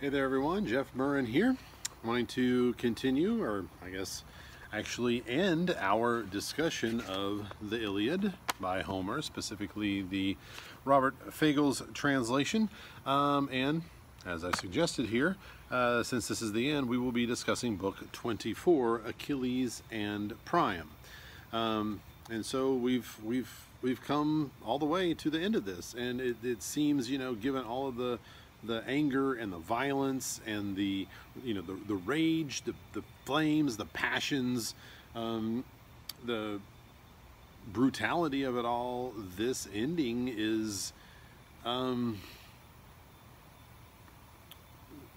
Hey there everyone, Jeff Murrin here, wanting to continue, or I guess actually end our discussion of the Iliad by Homer, specifically the Robert Fagel's translation, and as I suggested here, since this is the end, we will be discussing book 24, Achilles and Priam. And so we've come all the way to the end of this, and it seems, you know, given all of the anger and the violence and the rage, the flames, the passions, the brutality of it all, this ending is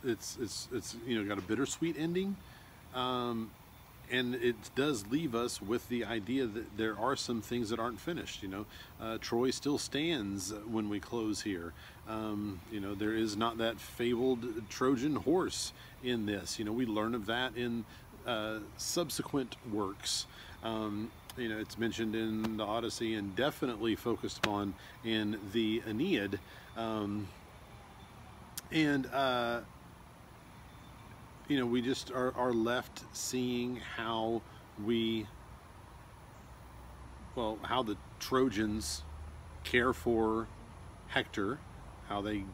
it's got a bittersweet ending, and it does leave us with the idea that there are some things that aren't finished. Troy still stands when we close here. There is not that fabled Trojan horse in this. We learn of that in subsequent works. It's mentioned in the Odyssey and definitely focused upon in the Aeneid. We just are left seeing how the Trojans care for Hector, how they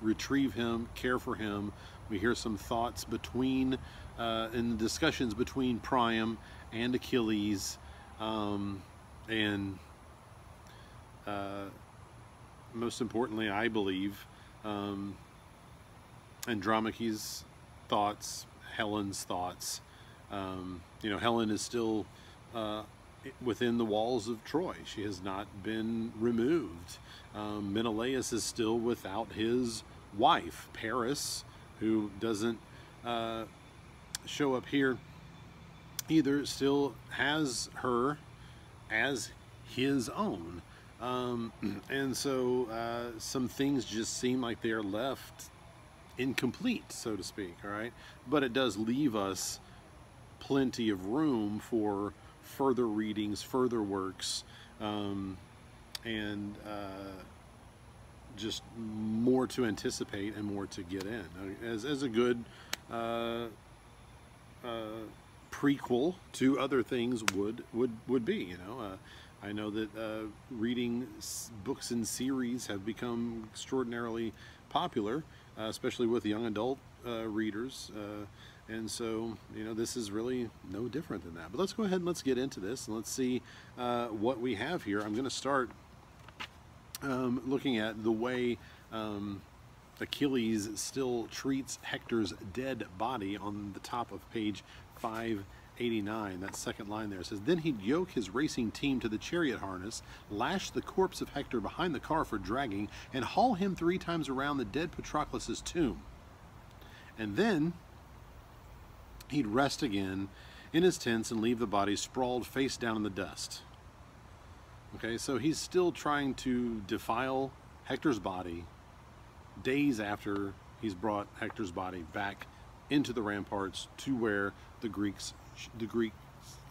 retrieve him, care for him. We hear some thoughts between, in the discussions between Priam and Achilles, and most importantly, I believe, Andromache's thoughts, Helen's thoughts. Helen is still within the walls of Troy. She has not been removed. Menelaus is still without his wife. Paris, who doesn't show up here either, still has her as his own. And so some things just seem like they are left incomplete, so to speak. All right, but it does leave us plenty of room for further readings, further works, and just more to anticipate and more to get in as a good prequel to other things would be. I know that reading books in series have become extraordinarily popular, especially with young adult readers, and so this is really no different than that. But let's go ahead and let's get into this and let's see what we have here. I'm going to start looking at the way Achilles still treats Hector's dead body on the top of page 589. That second line there says, "Then he'd yoke his racing team to the chariot harness, lash the corpse of Hector behind the car for dragging, and haul him 3 times around the dead Patroclus' tomb. And then he'd rest again in his tents and leave the body sprawled face down in the dust." Okay, so he's still trying to defile Hector's body days after he's brought Hector's body back into the ramparts to where the Greeks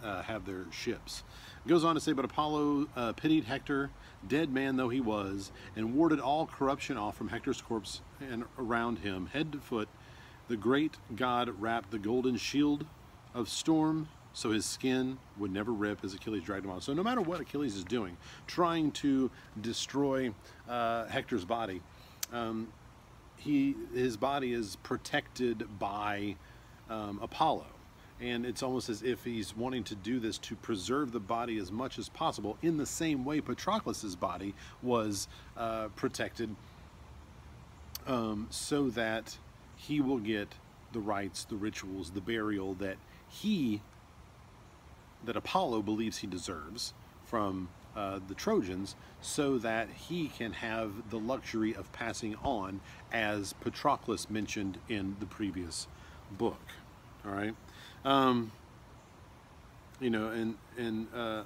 have their ships. It goes on to say, "But Apollo pitied Hector, dead man though he was, and warded all corruption off from Hector's corpse and around him, head to foot. The great god wrapped the golden shield of storm so his skin would never rip as Achilles dragged him on." So no matter what Achilles is doing, trying to destroy Hector's body, his body is protected by Apollo. And it's almost as if he's wanting to do this to preserve the body as much as possible, in the same way Patroclus' body was protected, so that he will get the rites, the rituals, the burial that Apollo believes he deserves from the Trojans, so that he can have the luxury of passing on, as Patroclus mentioned in the previous book. All right.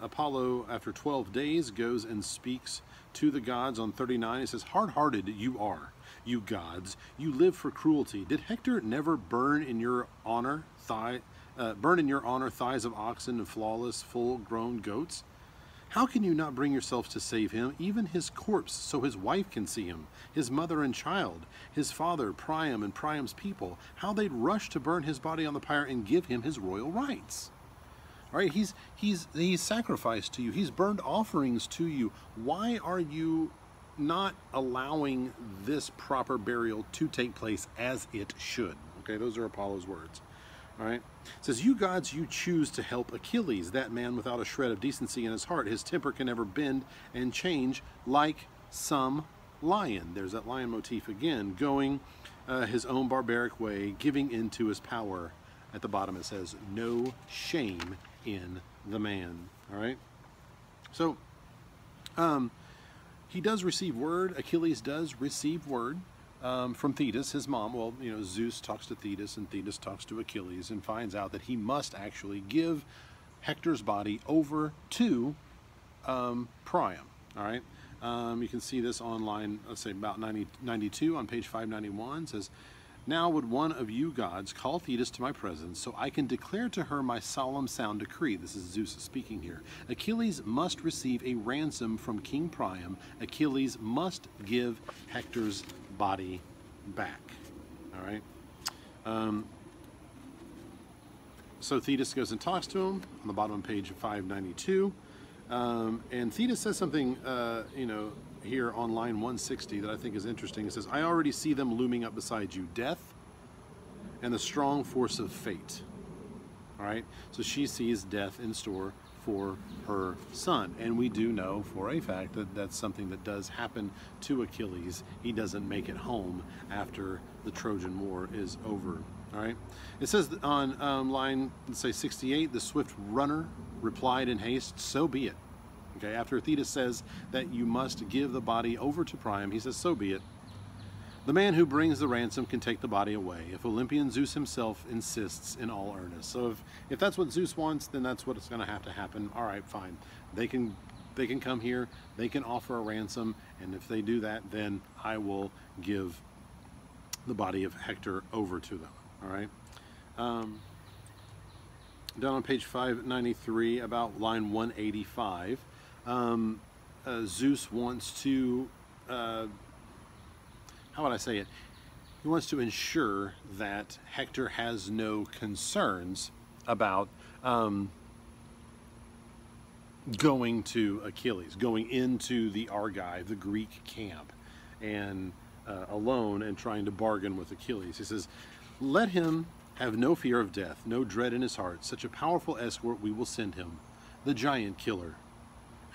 Apollo, after 12 days, goes and speaks to the gods on 39. He says, "Hard-hearted you are, you gods. You live for cruelty. Did Hector never burn in your honor thighs of oxen and flawless, full-grown goats? How can you not bring yourselves to save him, even his corpse, so his wife can see him, his mother and child, his father, Priam, and Priam's people, how they'd rush to burn his body on the pyre and give him his royal rights? All right, he's sacrificed to you. He's burned offerings to you. Why are you not allowing this proper burial to take place as it should? Okay, those are Apollo's words. All right, it says, you gods, you choose to help Achilles, that man without a shred of decency in his heart. His temper can never bend and change like some lion. There's that lion motif again, going his own barbaric way, giving in to his power. At the bottom it says, no shame in the man. All right, so he does receive word. Achilles does receive word from Thetis, his mom. Well, you know, Zeus talks to Thetis, and Thetis talks to Achilles, and finds out that he must actually give Hector's body over to Priam. All right, you can see this online. Let's say about 92 on page 591. It says, now would one of you gods call Thetis to my presence, so I can declare to her my solemn sound decree. This is Zeus speaking here. Achilles must receive a ransom from King Priam. Achilles must give Hector's body back. All right. So Thetis goes and talks to him on the bottom of page 592. And Thetis says something, you know, here on line 160 that I think is interesting. It says, I already see them looming up beside you, death and the strong force of fate. All right, so she sees death in store for her son, and we do know for a fact that that's something that does happen to Achilles. He doesn't make it home after the Trojan War is over. All right, it says on line, let's say 68, the swift runner replied in haste, so be it. Okay, after Thetis says that you must give the body over to Priam, he says, so be it. The man who brings the ransom can take the body away, if Olympian Zeus himself insists in all earnest. So if that's what Zeus wants, then that's what's going to have to happen. All right, fine. They can come here, they can offer a ransom, and if they do that, then I will give the body of Hector over to them. All right. Down on page 593, about line 185, Zeus wants to, how would I say it? He wants to ensure that Hector has no concerns about going to Achilles, going into the Argive, the Greek camp, and alone and trying to bargain with Achilles. He says, let him have no fear of death, no dread in his heart. Such a powerful escort we will send him, the giant killer.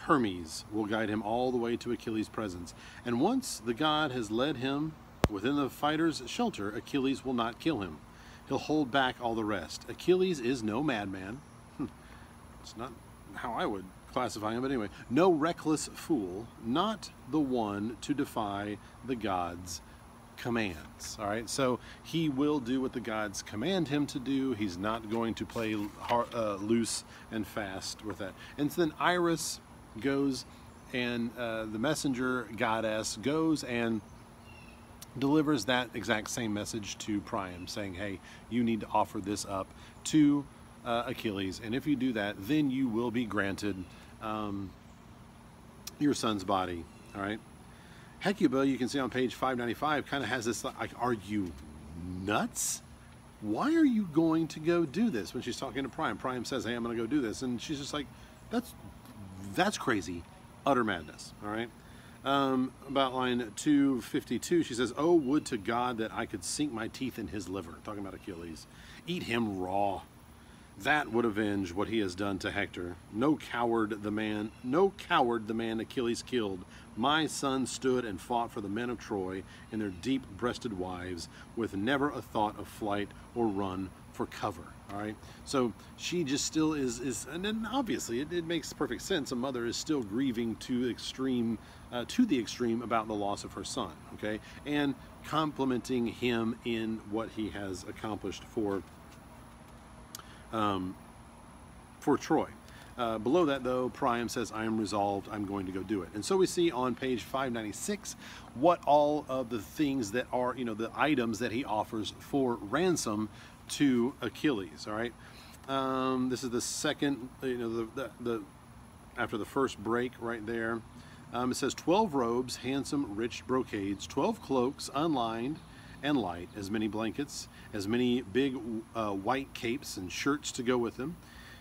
Hermes will guide him all the way to Achilles' presence. And once the god has led him within the fighter's shelter, Achilles will not kill him. He'll hold back all the rest. Achilles is no madman. It's not how I would classify him, but anyway. No reckless fool, not the one to defy the gods' commands. All right, so he will do what the gods command him to do. He's not going to play loose and fast with that. And then Iris goes, and the messenger goddess goes and delivers that exact same message to Priam, saying, hey, you need to offer this up to Achilles, and if you do that, then you will be granted your son's body. All right. Hecuba, you can see on page 595, kind of has this like, are you nuts? Why are you going to go do this? When she's talking to Priam, Priam says, hey, I'm going to go do this, and she's just like, that's crazy, utter madness. All right. About line 252, she says, oh, would to God that I could sink my teeth in his liver, talking about Achilles, eat him raw. That would avenge what he has done to Hector. No coward the man Achilles killed. My son stood and fought for the men of Troy and their deep-breasted wives, with never a thought of flight or run for cover. All right, so she just still is, and then obviously it makes perfect sense. A mother is still grieving to the extreme about the loss of her son. Okay, and complimenting him in what he has accomplished for Troy. Below that, though, Priam says, I am resolved, I'm going to go do it. And so we see on page 596 what all of the things that are, you know, the items that he offers for ransom to Achilles. All right, this is the second, you know, after the first break right there. It says 12 robes, handsome, rich brocades, 12 cloaks, unlined and light, as many blankets, as many big white capes and shirts to go with them.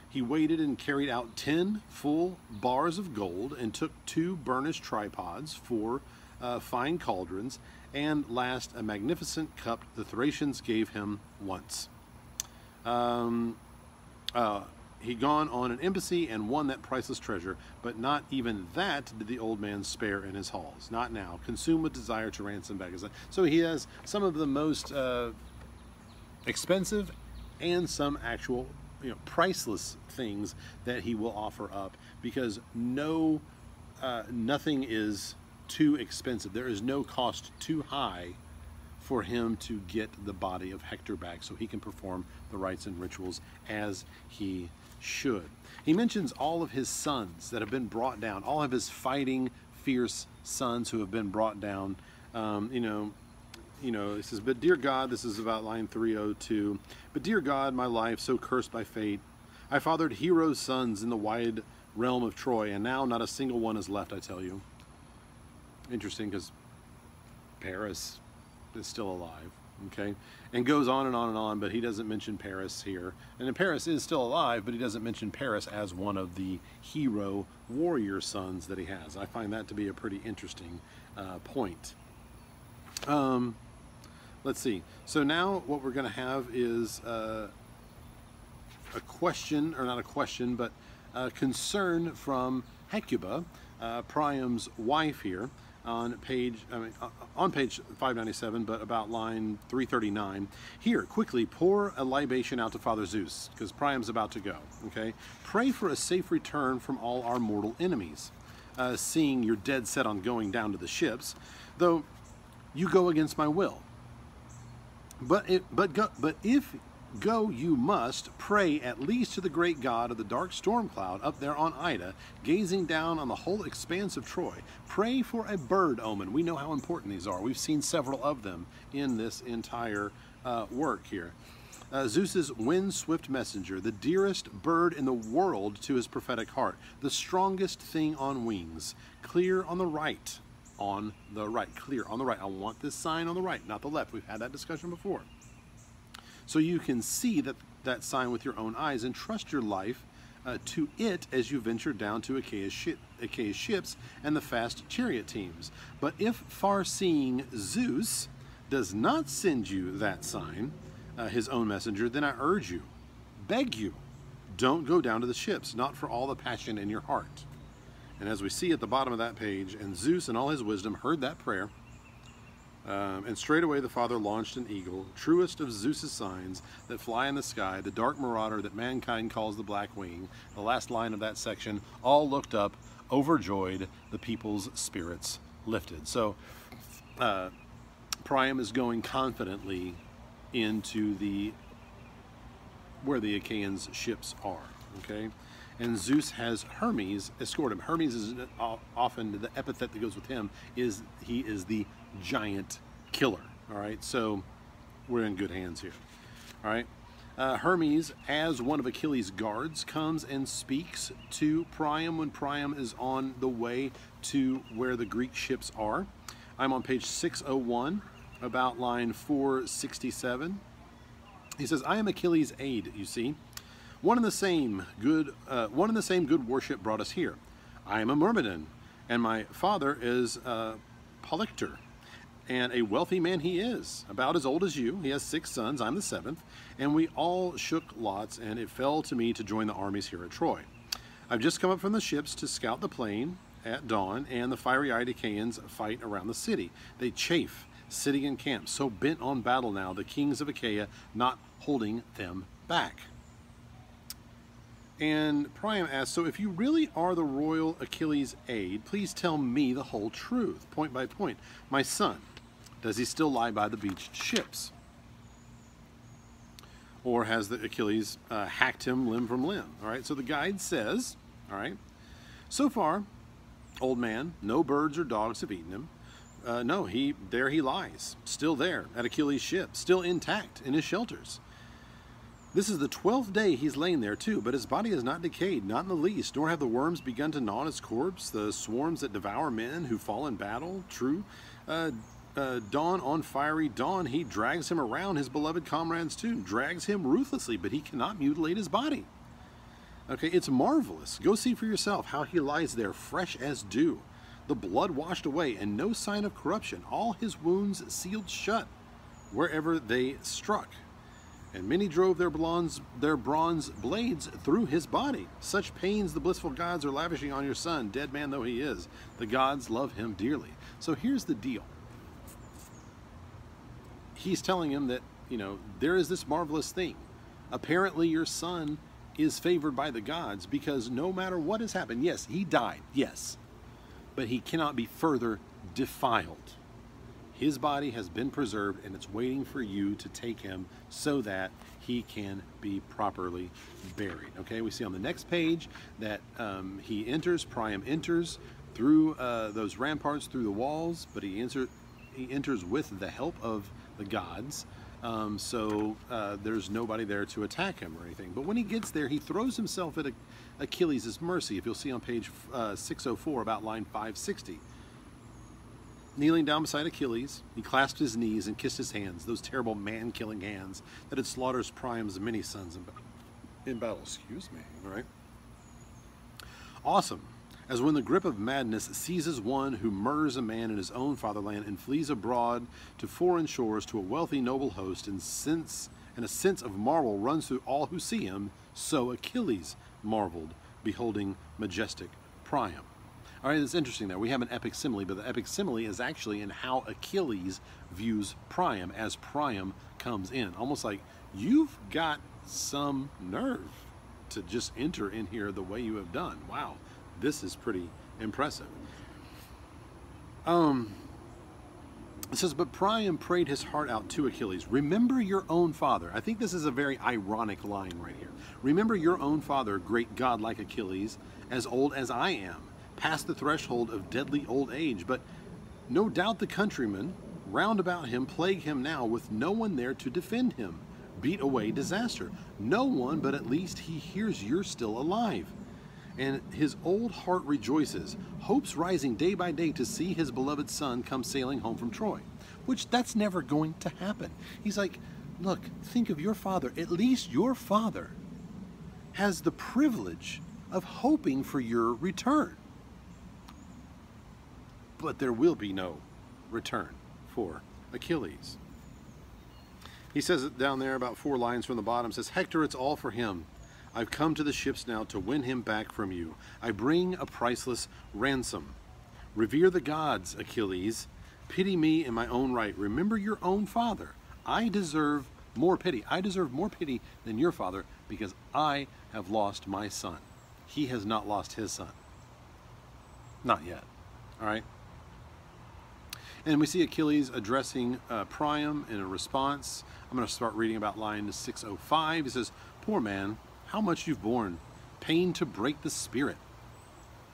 He waited and carried out 10 full bars of gold and took 2 burnished tripods, 4 fine cauldrons, and last a magnificent cup the Thracians gave him once. He'd gone on an embassy and won that priceless treasure, but not even that did the old man spare in his halls. Not now, consumed with desire to ransom back his life. So he has some of the most expensive and some actual, priceless things that he will offer up, because nothing is too expensive. There is no cost too high for him to get the body of Hector back so he can perform the rites and rituals as he should. He mentions all of his sons that have been brought down, all of his fighting, fierce sons who have been brought down. It says, but dear God, this is about line 302, but dear God, my life so cursed by fate, I fathered heroes' sons in the wide realm of Troy, and now not a single one is left, I tell you. Interesting, because Paris is still alive, okay? And goes on and on and on, but he doesn't mention Paris here. And then Paris is still alive, but he doesn't mention Paris as one of the hero warrior sons that he has. I find that to be a pretty interesting point. Let's see. So now what we're going to have is a question, or not a question, but a concern from Hecuba, Priam's wife here, on page 597, but about line 339. Here, quickly pour a libation out to Father Zeus, because Priam's about to go. Okay, pray for a safe return from all our mortal enemies. Seeing you're dead set on going down to the ships, though you go against my will. But if go you must, pray at least to the great god of the dark storm cloud up there on Ida, gazing down on the whole expanse of Troy. Pray for a bird omen. We know how important these are. We've seen several of them in this entire work here. Zeus's wind-swift messenger, the dearest bird in the world to his prophetic heart, the strongest thing on wings, clear on the right. On the right, clear on the right. I want this sign on the right, not the left. We've had that discussion before. So you can see that sign with your own eyes and trust your life to it as you venture down to Achaea's ships and the fast chariot teams. But if far-seeing Zeus does not send you that sign, his own messenger, then I urge you, beg you, don't go down to the ships, not for all the passion in your heart. And as we see at the bottom of that page, and Zeus in all his wisdom heard that prayer, and straightway the father launched an eagle, truest of Zeus's signs that fly in the sky, the dark marauder that mankind calls the Black Wing. The last line of that section, all looked up, overjoyed, the people's spirits lifted. So Priam is going confidently into where the Achaeans' ships are, okay? And Zeus has Hermes escort him. Hermes is often, the epithet that goes with him is he is the giant killer, all right? So we're in good hands here, all right? Hermes, as one of Achilles' guards, comes and speaks to Priam when Priam is on the way to where the Greek ships are. I'm on page 601, about line 467. He says, I am Achilles' aide, you see. One and the same good worship brought us here. I am a Myrmidon, and my father is Polyctor, and a wealthy man he is, about as old as you. He has 6 sons, I'm the 7th, and we all shook lots, and it fell to me to join the armies here at Troy. I've just come up from the ships to scout the plain at dawn, and the fiery-eyed Achaeans fight around the city. They chafe, sitting in camp, so bent on battle now, the kings of Achaia not holding them back. And Priam asks, so if you really are the royal Achilles' aide, please tell me the whole truth, point by point. My son, does he still lie by the beached ships? Or has the Achilles hacked him limb from limb? All right, so the guide says, all right, so far, old man, no birds or dogs have eaten him. No, there he lies, still there at Achilles' ship, still intact in his shelters. This is the 12th day he's lain there too, but his body is not decayed, not in the least, nor have the worms begun to gnaw his corpse, the swarms that devour men who fall in battle. True, dawn on fiery dawn, he drags him around, his beloved comrades too, drags him ruthlessly, but he cannot mutilate his body. Okay, it's marvelous. Go see for yourself how he lies there, fresh as dew, the blood washed away, and no sign of corruption, all his wounds sealed shut wherever they struck. And many drove their bronze blades through his body. Such pains the blissful gods are lavishing on your son, dead man though he is. The gods love him dearly. So here's the deal. He's telling him that, you know, there is this marvelous thing. Apparently your son is favored by the gods because no matter what has happened, yes, he died, yes, but he cannot be further defiled. His body has been preserved, and it's waiting for you to take him so that he can be properly buried. Okay, we see on the next page that Priam enters through those ramparts, through the walls, but he enters with the help of the gods. So there's nobody there to attack him or anything. But when he gets there, he throws himself at Achilles' mercy, if you'll see on page 604, about line 560. Kneeling down beside Achilles, he clasped his knees and kissed his hands, those terrible man-killing hands that had slaughtered Priam's many sons in battle. Excuse me, all right? Awesome. As when the grip of madness seizes one who murders a man in his own fatherland and flees abroad to foreign shores to a wealthy noble host, and a sense of marvel runs through all who see him, so Achilles marveled, beholding majestic Priam. All right, it's interesting there. We have an epic simile, but the epic simile is actually in how Achilles views Priam as Priam comes in. Almost like, you've got some nerve to just enter in here the way you have done. Wow, this is pretty impressive. It says, but Priam prayed his heart out to Achilles. Remember your own father. I think this is a very ironic line right here. Remember your own father, great god like Achilles, as old as I am, past the threshold of deadly old age, but no doubt the countrymen round about him plague him now with no one there to defend him, beat away disaster. No one, but at least he hears you're still alive. And his old heart rejoices, hopes rising day by day to see his beloved son come sailing home from Troy, which that's never going to happen. He's like, look, think of your father. At least your father has the privilege of hoping for your return. But there will be no return for Achilles. He says it down there about 4 lines from the bottom, says, Hector, it's all for him. I've come to the ships now to win him back from you. I bring a priceless ransom. Revere the gods, Achilles. Pity me in my own right. Remember your own father. I deserve more pity. I deserve more pity than your father because I have lost my son. He has not lost his son. Not yet. All right? And we see Achilles addressing Priam in a response. I'm going to start reading about line 605. He says, poor man, how much you've borne. Pain to break the spirit.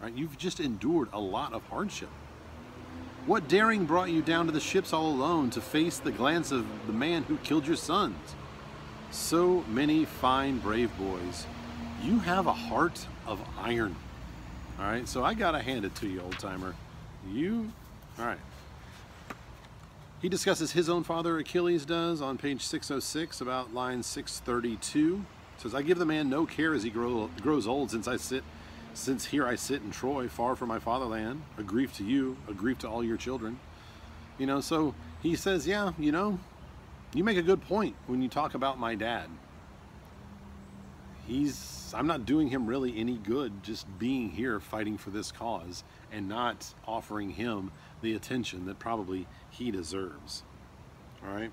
Right? You've just endured a lot of hardship. What daring brought you down to the ships all alone to face the glance of the man who killed your sons? So many fine, brave boys. You have a heart of iron. All right, so I got to hand it to you, old-timer. All right. He discusses his own father, Achilles does, on page 606, about line 632. It says, I give the man no care as he grows old, since here I sit in Troy, far from my fatherland, a grief to you, a grief to all your children. You know, so he says, yeah, you know, you make a good point when you talk about my dad. I'm not doing him really any good just being here fighting for this cause and not offering him the attention that probably he deserves. All right.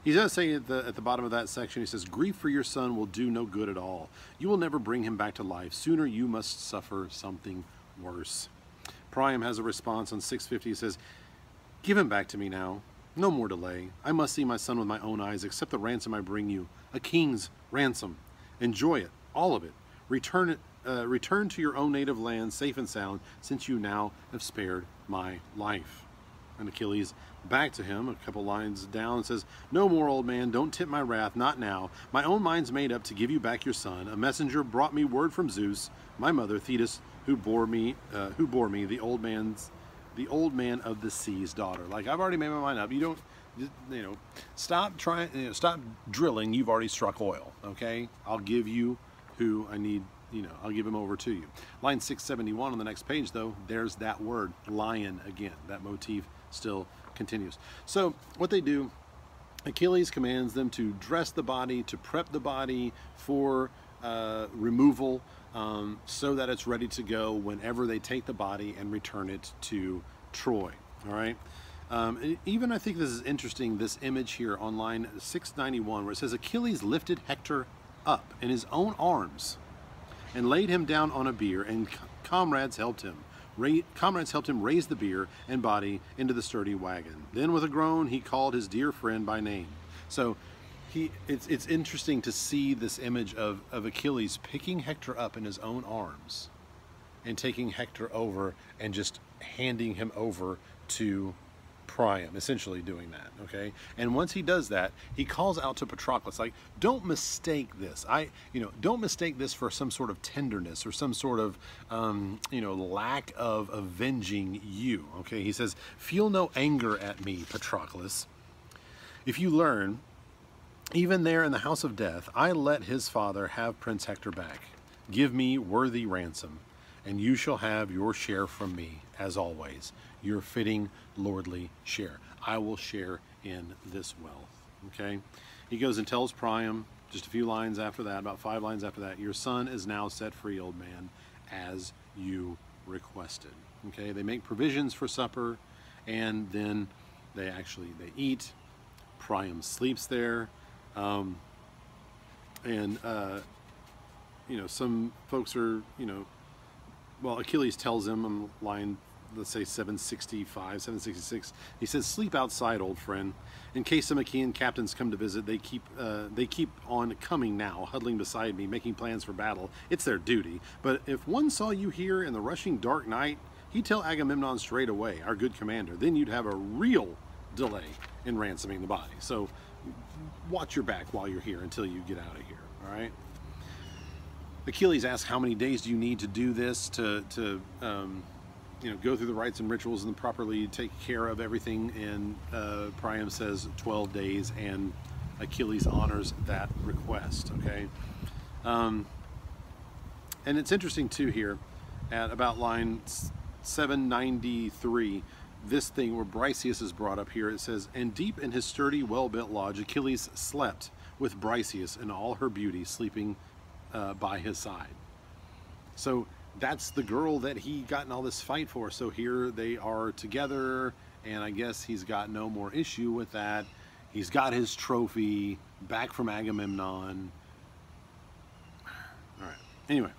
He does say at the bottom of that section, he says, grief for your son will do no good at all. You will never bring him back to life. Sooner you must suffer something worse. Priam has a response on 650. He says, give him back to me now. No more delay. I must see my son with my own eyes. Accept the ransom I bring you, a king's ransom. Enjoy it, all of it. Return to your own native land, safe and sound, since you now have spared my life. And Achilles back to him, a couple lines down, says, "No more, old man, don't tip my wrath, not now. My own mind's made up to give you back your son. A messenger brought me word from Zeus, my mother Thetis, who bore me, the old man of the sea's daughter." Like, I've already made my mind up. You don't, you know, stop trying, you know, stop drilling. You've already struck oil. Okay, I'll give you who I need. You know, I'll give him over to you. Line 671 on the next page, though, there's that word, lion, again. That motif still continues. So what they do, Achilles commands them to dress the body, to prep the body for removal, so that it's ready to go whenever they take the body and return it to Troy. All right. Even I think this is interesting, this image here on line 691, where it says, Achilles lifted Hector up in his own arms and laid him down on a bier, and comrades helped him raise the bier and body into the sturdy wagon. Then with a groan he called his dear friend by name. So it's interesting to see this image of Achilles picking Hector up in his own arms and taking Hector over and just handing him over to Priam, essentially doing that, okay? And once he does that, he calls out to Patroclus, like, don't mistake this. Don't mistake this for some sort of tenderness or some sort of, lack of avenging you, okay? He says, feel no anger at me, Patroclus. If you learn, even there in the house of death, I let his father have Prince Hector back. Give me worthy ransom, and you shall have your share from me, as always, your fitting lordly share. I will share in this wealth. Okay? He goes and tells Priam, just a few lines after that, about 5 lines after that, your son is now set free, old man, as you requested. Okay? They make provisions for supper, and then they eat. Priam sleeps there. Some folks are, Achilles tells him on line, let's say 765, 766, he says, sleep outside, old friend. In case some Achaean captains come to visit, they keep on coming now, huddling beside me, making plans for battle. It's their duty. But if one saw you here in the rushing dark night, he'd tell Agamemnon straight away, our good commander. Then you'd have a real delay in ransoming the body. So watch your back while you're here until you get out of here, all right? Achilles asks, how many days do you need to do this, to go through the rites and rituals and properly take care of everything? And Priam says 12 days, and Achilles honors that request, okay? And it's interesting too here, at about line 793, this thing where Briseis is brought up here, it says, and deep in his sturdy, well-built lodge, Achilles slept with Briseis in all her beauty, sleeping by his side. So that's the girl that he got in all this fight for. So here they are together, and I guess he's got no more issue with that. He's got his trophy back from Agamemnon. All right. Anyway.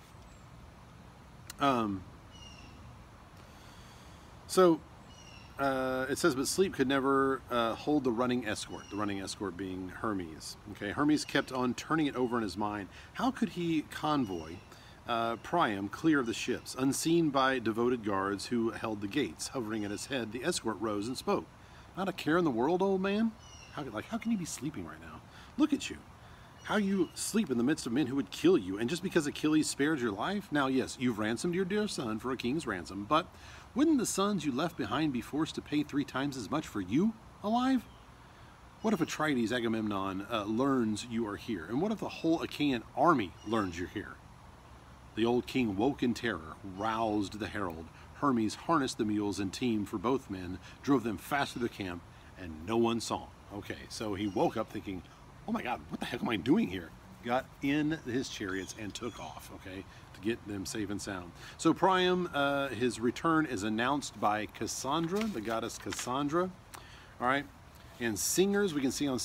It says, but sleep could never hold the running escort being Hermes. Okay, Hermes kept on turning it over in his mind. How could he convoy Priam clear of the ships, unseen by devoted guards who held the gates? Hovering at his head, the escort rose and spoke. Not a care in the world, old man? How can you be sleeping right now? Look at you. How you sleep in the midst of men who would kill you, and just because Achilles spared your life? Now, yes, you've ransomed your dear son for a king's ransom, but wouldn't the sons you left behind be forced to pay 3 times as much for you alive? What if Atrides, Agamemnon, learns you are here? And what if the whole Achaean army learns you're here? The old king woke in terror, roused the herald. Hermes harnessed the mules and team for both men, drove them fast through the camp, and no one saw him. Okay, so he woke up thinking, oh my God, what the heck am I doing here? Got in his chariots and took off, okay, to get them safe and sound. So Priam, his return is announced by Cassandra, the goddess Cassandra, all right? And singers, we can see on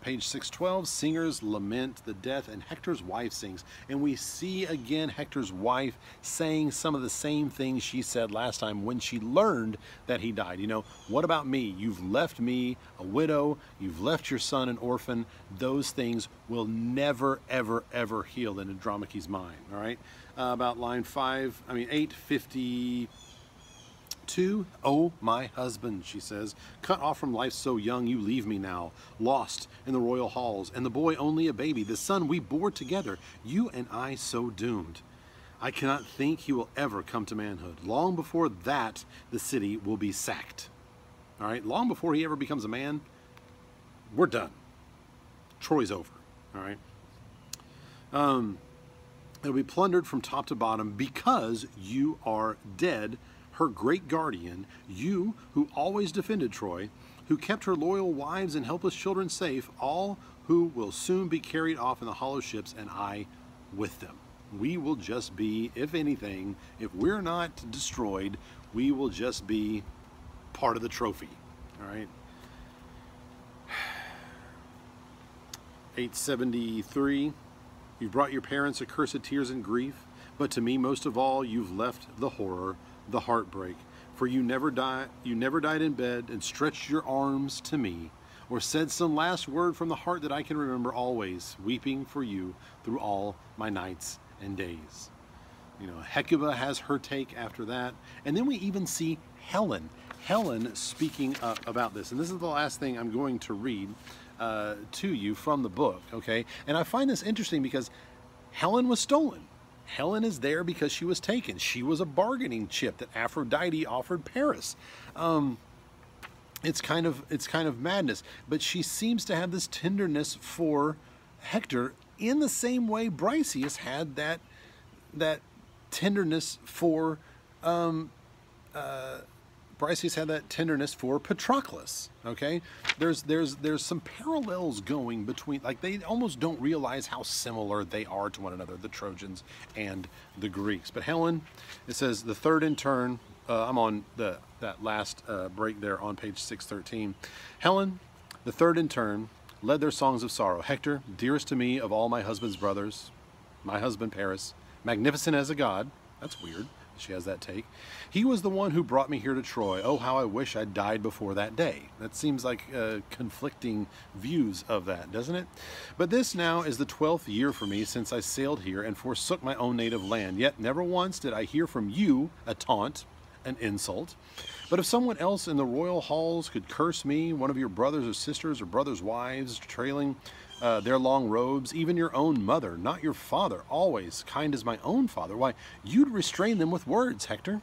page 612, singers lament the death, and Hector's wife sings. And we see again Hector's wife saying some of the same things she said last time when she learned that he died. You know, what about me? You've left me a widow. You've left your son an orphan. Those things will never, ever, ever heal in Andromache's mind, all right? About line 850. 2, oh, my husband, she says, cut off from life so young, you leave me now, lost in the royal halls, and the boy only a baby, the son we bore together, you and I so doomed. I cannot think he will ever come to manhood. Long before that, the city will be sacked. All right, long before he ever becomes a man, we're done. Troy's over. All right. It'll be plundered from top to bottom because you are dead, her great guardian, you who always defended Troy, who kept her loyal wives and helpless children safe, all who will soon be carried off in the hollow ships, and I with them. We will just be, if anything, if we're not destroyed, we will just be part of the trophy. All right. 873. You've brought your parents accursed tears and grief, but to me most of all you've left the horror, the heartbreak. For you never died in bed and stretched your arms to me, or said some last word from the heart that I can remember always, weeping for you through all my nights and days. You know, Hecuba has her take after that. And then we even see Helen. Helen speaking up about this. And this is the last thing I'm going to read to you from the book, okay? And I find this interesting because Helen was stolen. Helen is there because she was taken. She was a bargaining chip that Aphrodite offered Paris. It's kind of madness. But she seems to have this tenderness for Hector in the same way Briseis had that tenderness for Briseis had that tenderness for Patroclus. Okay, there's some parallels going between, like, they almost don't realize how similar they are to one another, the Trojans and the Greeks. But Helen, it says the third in turn. I'm on that last break there on page 613. Helen, the third in turn, led their songs of sorrow. Hector, dearest to me of all my husband's brothers, my husband Paris, magnificent as a god. That's weird. She has that take. He was the one who brought me here to Troy. Oh, how I wish I'd died before that day. That seems like conflicting views of that, doesn't it? But this now is the 12th year for me since I sailed here and forsook my own native land. Yet never once did I hear from you a taunt, an insult. But if someone else in the royal halls could curse me, one of your brothers or sisters or brothers' wives, trailing their long robes, even your own mother, not your father, always kind as my own father, why, you'd restrain them with words, Hector.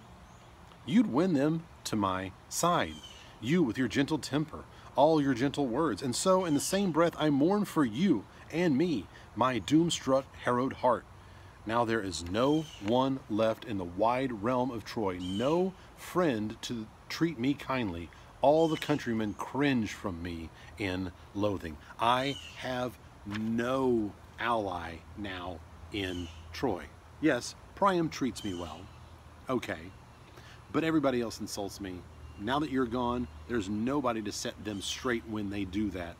You'd win them to my side. You with your gentle temper, all your gentle words. And so, in the same breath, I mourn for you and me, my doom-struck, harrowed heart. Now there is no one left in the wide realm of Troy, no friend to treat me kindly. All the countrymen cringe from me in loathing. I have no ally now in Troy. Yes, Priam treats me well. Okay. But everybody else insults me. Now that you're gone, there's nobody to set them straight when they do that.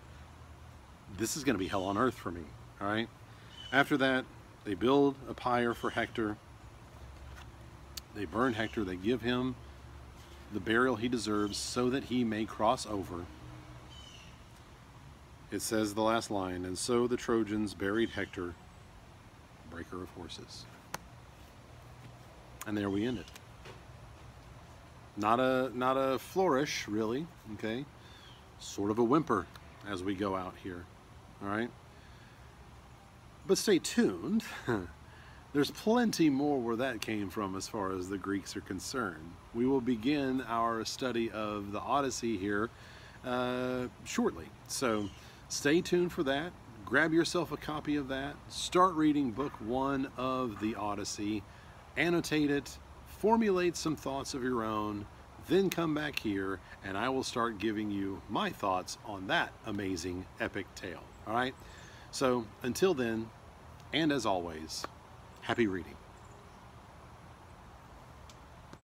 This is going to be hell on earth for me. All right? After that, they build a pyre for Hector. They burn Hector. They give him the burial he deserves so that he may cross over. It says the last line, and so the Trojans buried Hector, breaker of horses. And there we end it. Not a flourish, really, okay? Sort of a whimper as we go out here, all right? But stay tuned. There's plenty more where that came from as far as the Greeks are concerned. We will begin our study of the Odyssey here shortly. So stay tuned for that. Grab yourself a copy of that. Start reading book 1 of the Odyssey. Annotate it. Formulate some thoughts of your own. Then come back here and I will start giving you my thoughts on that amazing epic tale. All right? So until then, and as always, happy reading.